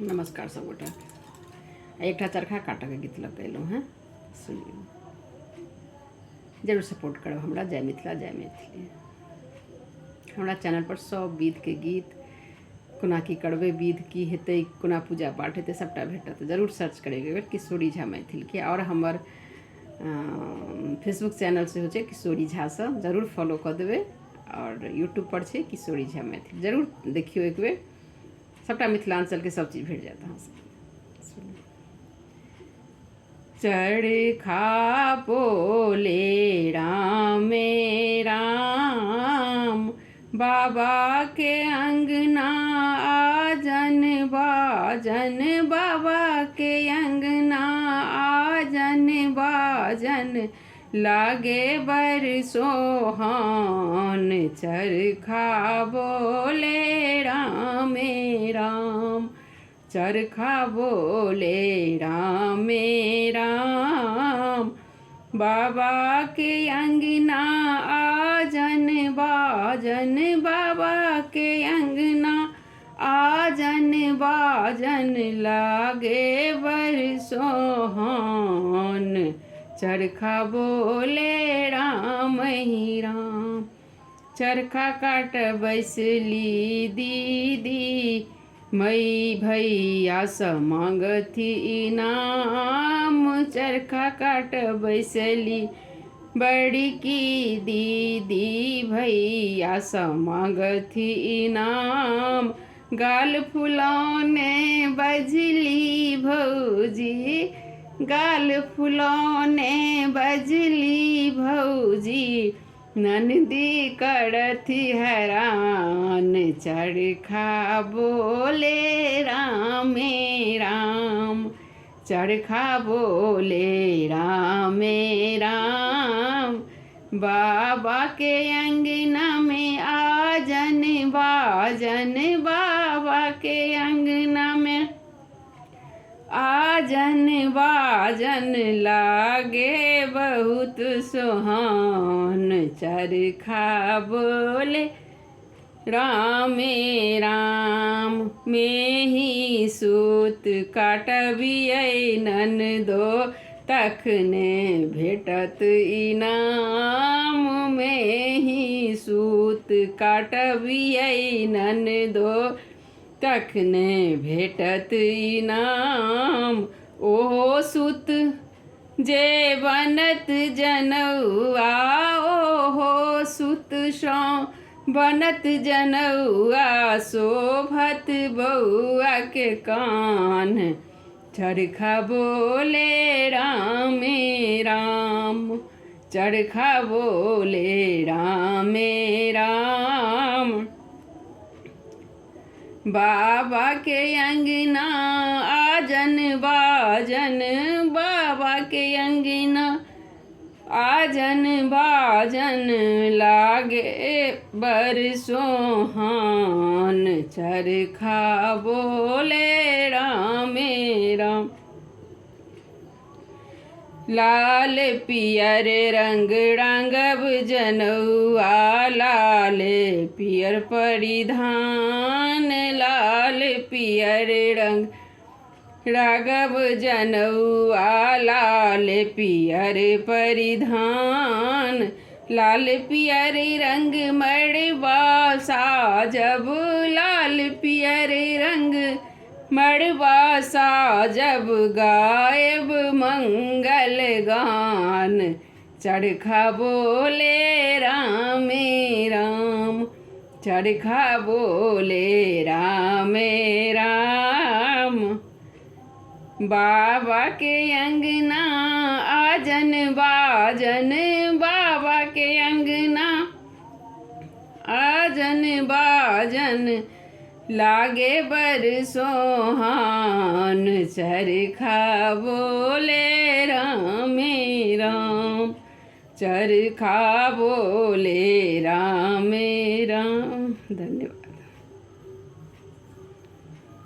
नमस्कार सब गोटा। एक चरखा काटऽ के गीत लग गलूँ हैं, सुनिए। जरूर सपोर्ट करब हमरा। जय मिथिला जय मैथिली। हमरा चैनल पर सब विध के गीत, कोना की करबै, विध की हेतै, कोना पूजा पाठ हेतै, सबटा भेटत। जरूर सर्च करेबै एक बेर किशोरी झा मैथिल के। और हमर फेसबुक चैनल से छै किशोरी झा से, जरूर फॉलो कऽ देबै। और यूट्यूब पर छै किशोरी झा मैथिल, जरूर देखियो एक बेर। सबटा मिथिलांचल के सब चीज भेट जायत अहाँ से। चरखा बोले रामे राम, बाबा के अंगना आजन बाजन, बाबा के अंगना आजन बाजन, लागे बर सोहान। चरखा बोले रामे राम, चरखा बोले रामे राम, बाबा के अंगना आजन बाजन, बाबा के अंगना आजन बाजन, लागे बर सोहान। चरखा बोले राम ही राम। चरखा काट बैसली दीदी, मई भैया से मांगथी इनाम। चरखा काट बैसली बड़ी की दीदी, भैया से मांगथी इनाम। गाल फुलौने बजली भौजी, गाल फुलौने बजली भौजी, ननदी करथी हैरान। चरखा बोले रामे राम, चरखा बोले रामे राम, बाबा के अंगना में आजन बाजन, बाबा के अंगना में आजन बाजन, लागे बहुत सुहान। चरखा बोले रामे राम, में ही सूत काटबियै ननदो, तखने भेटत इनाम। में ही सूत काटबियै ननदो, तखने भेटत इनाम। ओहो सूत जे बनत जनौआ, ओहो सूत सौ बनत जनौआ, शोभत बौआ के कान। चरखा बोले रामे राम, चरखा बोले रामे राम, बाबा के अंगना आजन बाजन, बाबा के अंगना आजन बाजन, लागे बर सोहान। चरखा बोले रामे राम। लाल पियर रंग रंगब जनौआ, लाल पियर परिधान, लाल पियर रंग रागब जनौआ, लाल पियर परिधान, लाल पियर रंग मड़वा साजब, लाल पियर रंग मड़वा साजब, गायब मंगल गान। चरखा बोले रामे राम, चरखा बोले रामे राम, बाबा के अंगना आजन बाजन, बाबा के अंगना आजन बाजन, लागे बर सोहान। चरखा बोले रामे राम, चरखा बोले रामे राम। धन्यवाद।